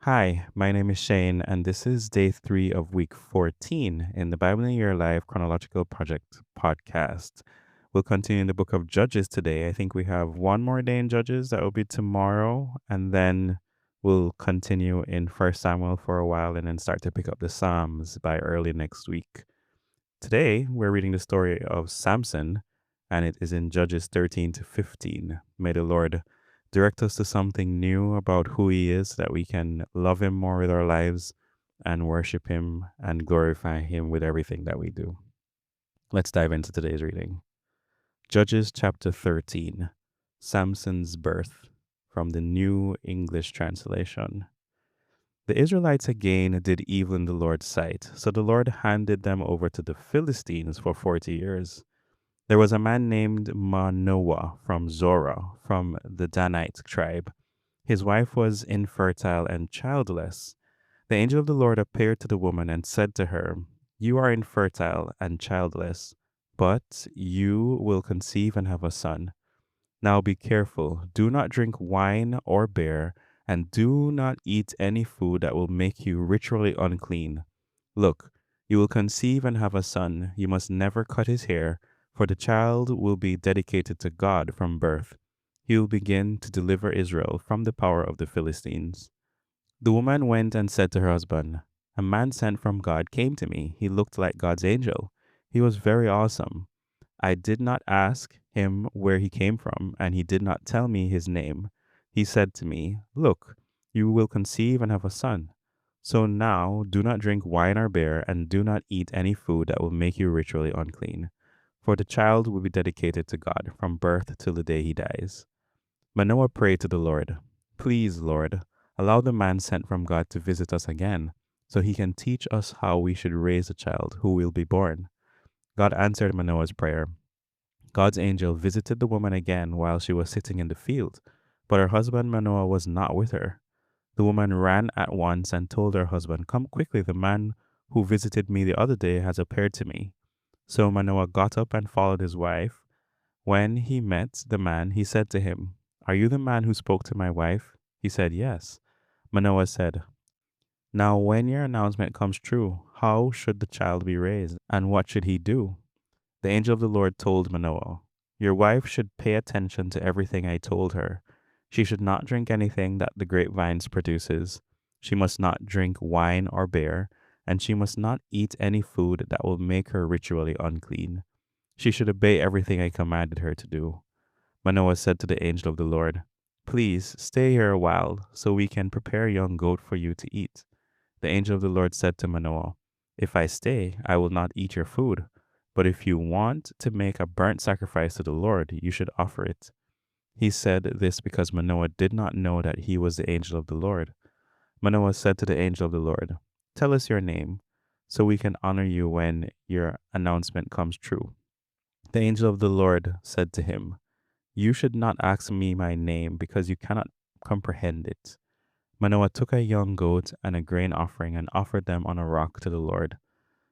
Hi, my name is Shane, and this is day 3 of week 14 in the Bible in a Year Live Chronological Project podcast. We'll continue in the book of Judges today. I think we have one more day in Judges, that will be tomorrow, and then we'll continue in First Samuel for a while and then start to pick up the Psalms by early next week. Today, we're reading the story of Samson, and it is in Judges 13 to 15. May the Lord direct us to something new about who He is, that we can love Him more with our lives and worship Him and glorify Him with everything that we do. Let's dive into today's reading. Judges chapter 13, Samson's birth, from the New English Translation. The Israelites again did evil in the Lord's sight, so the Lord handed them over to the Philistines for 40 years. There was a man named Manoah from Zorah, from the Danite tribe. His wife was infertile and childless. The angel of the Lord appeared to the woman and said to her, "You are infertile and childless, but you will conceive and have a son. Now be careful. Do not drink wine or beer, and do not eat any food that will make you ritually unclean. Look, you will conceive and have a son. You must never cut his hair, for the child will be dedicated to God from birth. He will begin to deliver Israel from the power of the Philistines." The woman went and said to her husband, "A man sent from God came to me. He looked like God's angel. He was very awesome. I did not ask him where he came from, and he did not tell me his name. He said to me, 'Look, you will conceive and have a son. So now do not drink wine or beer, and do not eat any food that will make you ritually unclean. For the child will be dedicated to God from birth till the day he dies.' Manoah prayed to the Lord, 'Please, Lord, allow the man sent from God to visit us again, so he can teach us how we should raise a child who will be born.' God answered Manoah's prayer. God's angel visited the woman again while she was sitting in the field, but her husband Manoah was not with her. The woman ran at once and told her husband, 'Come quickly, the man who visited me the other day has appeared to me.' So Manoah got up and followed his wife. When he met the man, he said to him, 'Are you the man who spoke to my wife?' He said, 'Yes.' Manoah said, 'Now when your announcement comes true, how should the child be raised, and what should he do?' The angel of the Lord told Manoah, 'Your wife should pay attention to everything I told her. She should not drink anything that the grapevines produces. She must not drink wine or beer, and she must not eat any food that will make her ritually unclean. She should obey everything I commanded her to do.' Manoah said to the angel of the Lord, 'Please stay here a while, so we can prepare a young goat for you to eat.' The angel of the Lord said to Manoah, 'If I stay, I will not eat your food. But if you want to make a burnt sacrifice to the Lord, you should offer it.' He said this because Manoah did not know that he was the angel of the Lord. Manoah said to the angel of the Lord, 'Tell us your name, so we can honor you when your announcement comes true.' The angel of the Lord said to him, 'You should not ask me my name, because you cannot comprehend it.' Manoah took a young goat and a grain offering and offered them on a rock to the Lord.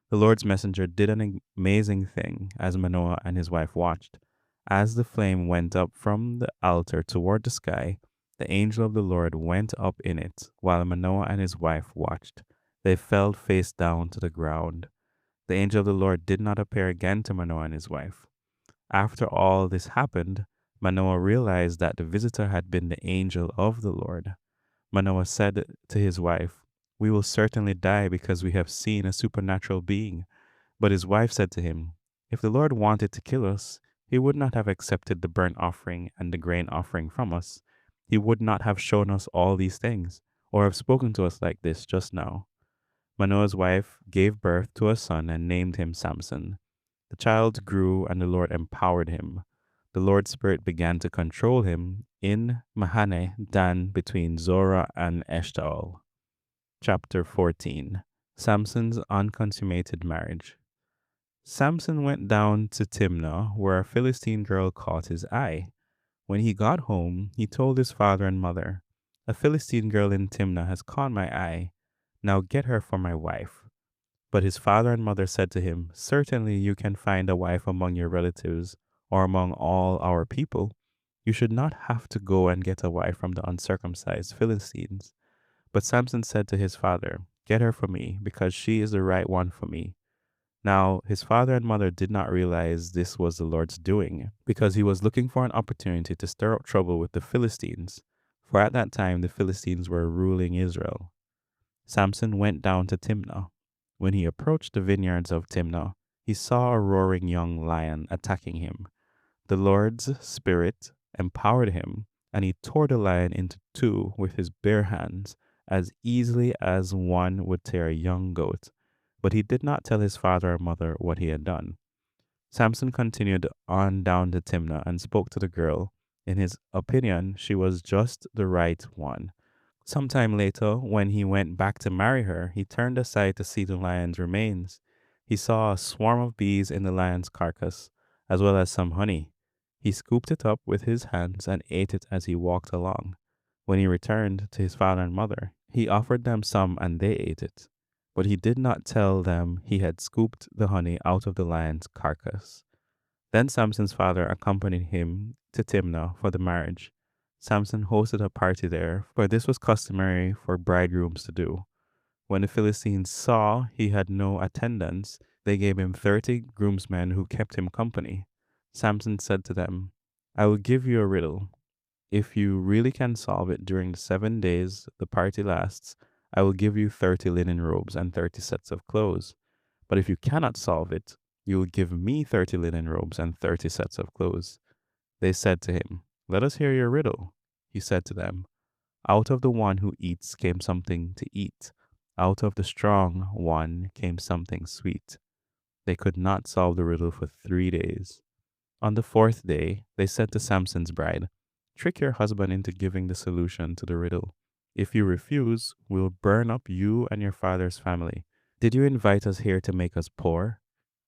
The Lord's messenger did an amazing thing as Manoah and his wife watched. As the flame went up from the altar toward the sky, the angel of the Lord went up in it while Manoah and his wife watched. They fell face down to the ground. The angel of the Lord did not appear again to Manoah and his wife. After all this happened, Manoah realized that the visitor had been the angel of the Lord. Manoah said to his wife, 'We will certainly die because we have seen a supernatural being.' But his wife said to him, 'If the Lord wanted to kill us, he would not have accepted the burnt offering and the grain offering from us. He would not have shown us all these things, or have spoken to us like this just now.' Manoah's wife gave birth to a son and named him Samson. The child grew and the Lord empowered him. The Lord's Spirit began to control him in Mahane Dan between Zorah and Eshtaol. Chapter 14, Samson's unconsummated marriage. Samson went down to Timnah, where a Philistine girl caught his eye. When he got home, he told his father and mother, 'A Philistine girl in Timnah has caught my eye. Now get her for my wife.' But his father and mother said to him, 'Certainly you can find a wife among your relatives or among all our people. You should not have to go and get a wife from the uncircumcised Philistines.' But Samson said to his father, "Get her for me, because she is the right one for me." Now, his father and mother did not realize this was the Lord's doing, because he was looking for an opportunity to stir up trouble with the Philistines. For at that time, the Philistines were ruling Israel. Samson went down to Timnah. When he approached the vineyards of Timnah, he saw a roaring young lion attacking him. The Lord's Spirit empowered him, and he tore the lion into two with his bare hands, as easily as one would tear a young goat. But he did not tell his father or mother what he had done. Samson continued on down to Timnah and spoke to the girl. In his opinion, she was just the right one. Sometime later, when he went back to marry her, he turned aside to see the lion's remains. He saw a swarm of bees in the lion's carcass, as well as some honey. He scooped it up with his hands and ate it as he walked along. When he returned to his father and mother, he offered them some and they ate it. But he did not tell them he had scooped the honey out of the lion's carcass. Then Samson's father accompanied him to Timnah for the marriage. Samson hosted a party there, for this was customary for bridegrooms to do. When the Philistines saw he had no attendants, they gave him 30 groomsmen who kept him company. Samson said to them, "I will give you a riddle. If you really can solve it during the 7 days the party lasts, I will give you 30 linen robes and 30 sets of clothes. But if you cannot solve it, you will give me 30 linen robes and 30 sets of clothes." They said to him, "Let us hear your riddle." He said to them, "Out of the one who eats came something to eat. Out of the strong one came something sweet." They could not solve the riddle for 3 days. On the fourth day, they said to Samson's bride, "Trick your husband into giving the solution to the riddle. If you refuse, we'll burn up you and your father's family. Did you invite us here to make us poor?"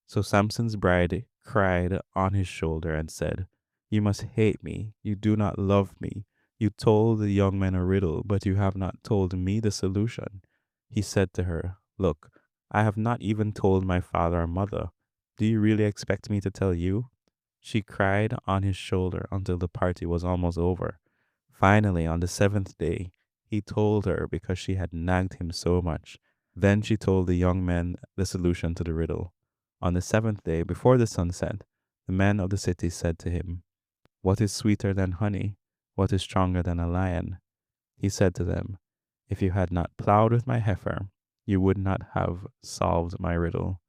So Samson's bride cried on his shoulder and said, "You must hate me. You do not love me. You told the young men a riddle, but you have not told me the solution." He said to her, "Look, I have not even told my father or mother. Do you really expect me to tell you?" She cried on his shoulder until the party was almost over. Finally, on the seventh day, he told her because she had nagged him so much. Then she told the young men the solution to the riddle. On the seventh day, before the sun set, the men of the city said to him, "What is sweeter than honey? What is stronger than a lion?" He said to them, "If you had not plowed with my heifer, you would not have solved my riddle."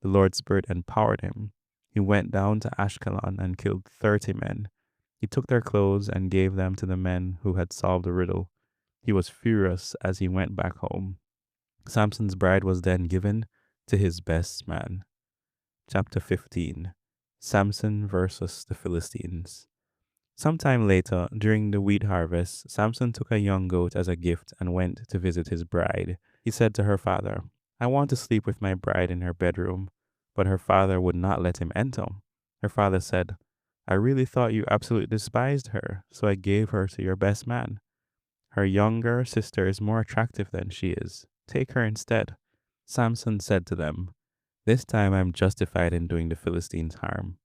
The Lord's Spirit empowered him. He went down to Ashkelon and killed 30 men. He took their clothes and gave them to the men who had solved the riddle. He was furious as he went back home. Samson's bride was then given to his best man. Chapter 15. Samson versus the Philistines. Sometime later, during the wheat harvest, Samson took a young goat as a gift and went to visit his bride. He said to her father, "I want to sleep with my bride in her bedroom." But her father would not let him enter. Her father said, "I really thought you absolutely despised her, so I gave her to your best man. Her younger sister is more attractive than she is. Take her instead." Samson said to them, "This time I am justified in doing the Philistines harm."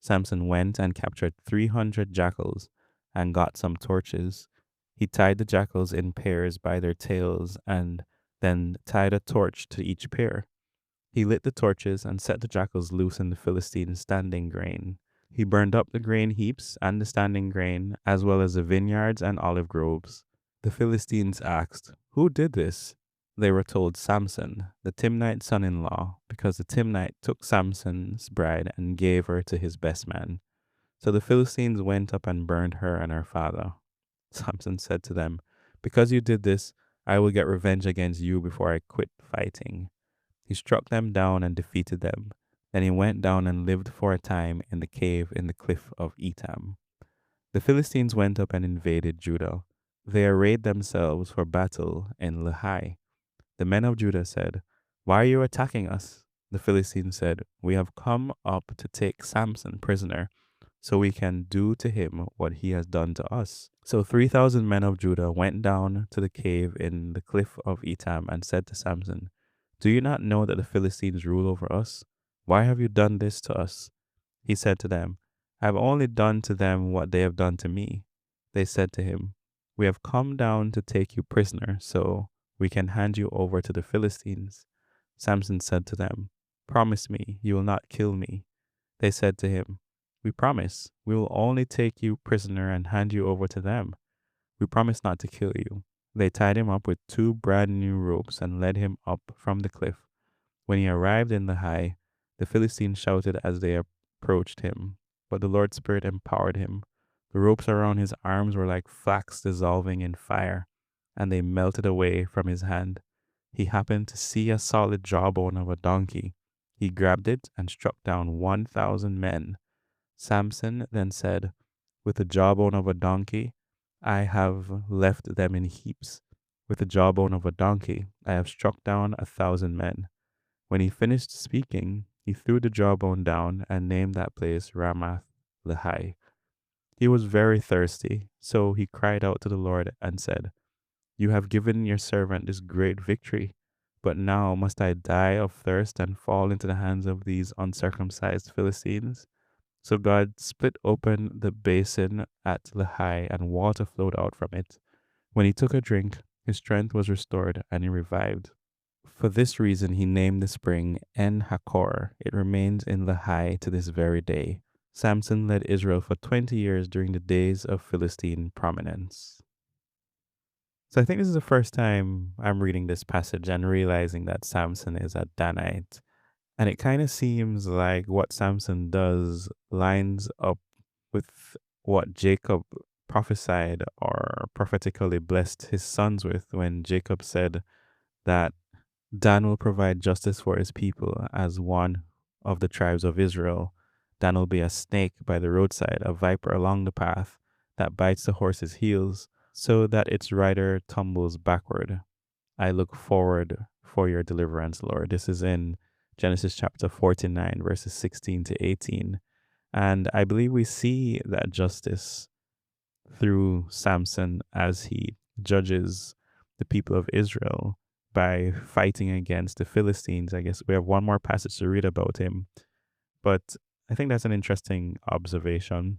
Samson went and captured 300 jackals and got some torches. He tied the jackals in pairs by their tails and then tied a torch to each pair. He lit the torches and set the jackals loose in the Philistines' standing grain. He burned up the grain heaps and the standing grain, as well as the vineyards and olive groves. The Philistines asked, "Who did this?" They were told, "Samson, the Timnite son-in-law," because the Timnite took Samson's bride and gave her to his best man. So the Philistines went up and burned her and her father. Samson said to them, "Because you did this, I will get revenge against you before I quit fighting." He struck them down and defeated them. Then he went down and lived for a time in the cave in the cliff of Etam. The Philistines went up and invaded Judah. They arrayed themselves for battle in Lehi. The men of Judah said, "Why are you attacking us?" The Philistines said, "We have come up to take Samson prisoner, so we can do to him what he has done to us." So 3,000 men of Judah went down to the cave in the cliff of Etam and said to Samson, "Do you not know that the Philistines rule over us? Why have you done this to us?" He said to them, "I have only done to them what they have done to me." They said to him, We have come down to take you prisoner, so we can hand you over to the Philistines. Samson said to them, Promise me you will not kill me. They said to him, We promise. We will only take you prisoner and hand you over to them. We promise not to kill you. They tied him up with 2 brand new ropes and led him up from the cliff. When he arrived in the high, the Philistines shouted as they approached him, but the Lord's Spirit empowered him. The ropes around his arms were like flax dissolving in fire, and they melted away from his hand. He happened to see a solid jawbone of a donkey. He grabbed it and struck down 1,000 men. Samson then said, With the jawbone of a donkey, I have left them in heaps. With the jawbone of a donkey, I have struck down 1,000 men. When he finished speaking, he threw the jawbone down and named that place Ramath Lehi. He was very thirsty, so he cried out to the Lord and said, You have given your servant this great victory, but now must I die of thirst and fall into the hands of these uncircumcised Philistines? So God split open the basin at Lehi, and water flowed out from it. When he took a drink, his strength was restored and he revived. For this reason, he named the spring En Hakor. It remains in Lehi to this very day. Samson led Israel for 20 years during the days of Philistine prominence. So I think this is the first time I'm reading this passage and realizing that Samson is a Danite. And it kind of seems like what Samson does lines up with what Jacob prophesied or prophetically blessed his sons with when Jacob said that Dan will provide justice for his people as one of the tribes of Israel. Dan will be a snake by the roadside, a viper along the path that bites the horse's heels so that its rider tumbles backward. I look forward for your deliverance, Lord. This is in Genesis chapter 49, verses 16 to 18. And I believe we see that justice through Samson as he judges the people of Israel by fighting against the Philistines. I guess we have one more passage to read about him, but I think that's an interesting observation.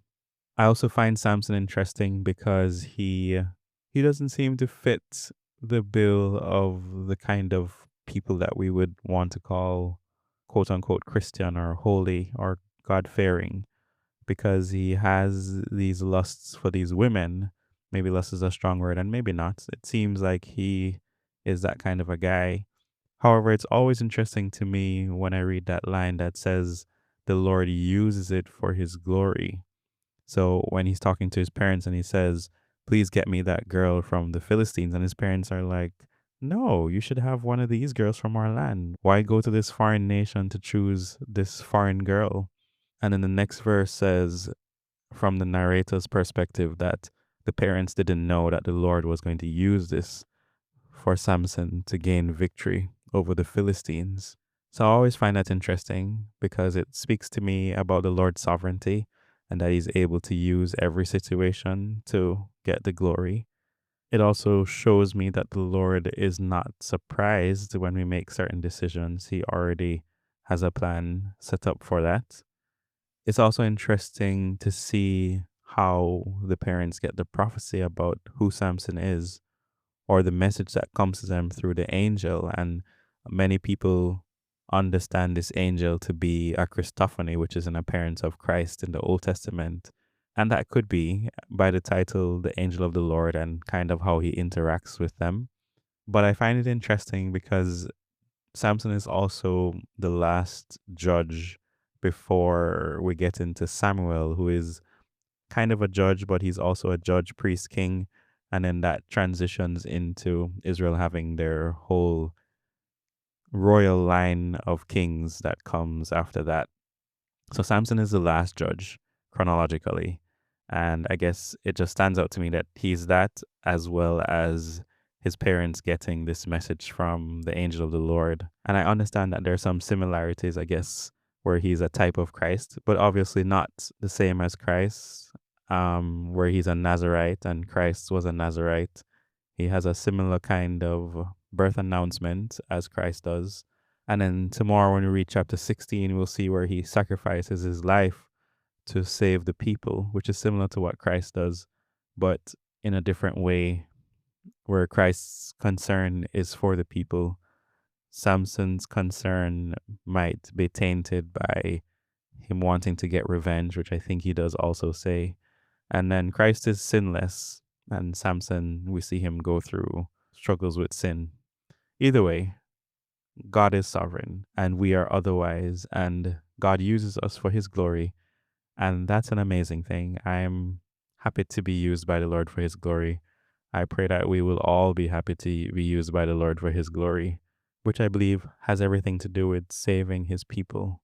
I also find Samson interesting because he doesn't seem to fit the bill of the kind of people that we would want to call quote unquote Christian or holy or God fearing, because he has these lusts for these women. Maybe lust is a strong word and maybe not. It seems like he is that kind of a guy. However, it's always interesting to me when I read that line that says the Lord uses it for his glory. So when he's talking to his parents and he says, Please get me that girl from the Philistines, and his parents are like, No, you should have one of these girls from our land. Why go to this foreign nation to choose this foreign girl? And then the next verse says, from the narrator's perspective, that the parents didn't know that the Lord was going to use this for Samson to gain victory over the Philistines. So I always find that interesting because it speaks to me about the Lord's sovereignty and that he's able to use every situation to get the glory. It also shows me that the Lord is not surprised when we make certain decisions. He already has a plan set up for that. It's also interesting to see how the parents get the prophecy about who Samson is or the message that comes to them through the angel. And many people understand this angel to be a Christophany, which is an appearance of Christ in the Old Testament. And that could be by the title, The Angel of the Lord, and kind of how he interacts with them. But I find it interesting because Samson is also the last judge before we get into Samuel, who is kind of a judge, but he's also a judge, priest, king. And then that transitions into Israel having their whole royal line of kings that comes after that. So Samson is the last judge chronologically. And I guess it just stands out to me that he's that, as well as his parents getting this message from the angel of the Lord. And I understand that there are some similarities, I guess, where he's a type of Christ, but obviously not the same as Christ, where he's a Nazarite and Christ was a Nazarite. He has a similar kind of birth announcement as Christ does. And then tomorrow, when we read chapter 16, we'll see where he sacrifices his life to save the people, which is similar to what Christ does. But in a different way, where Christ's concern is for the people. Samson's concern might be tainted by him wanting to get revenge, which I think he does also say. And then Christ is sinless, and Samson, we see him go through struggles with sin. Either way, God is sovereign, and we are otherwise, and God uses us for his glory. And that's an amazing thing. I'm happy to be used by the Lord for his glory. I pray that we will all be happy to be used by the Lord for his glory, which I believe has everything to do with saving his people.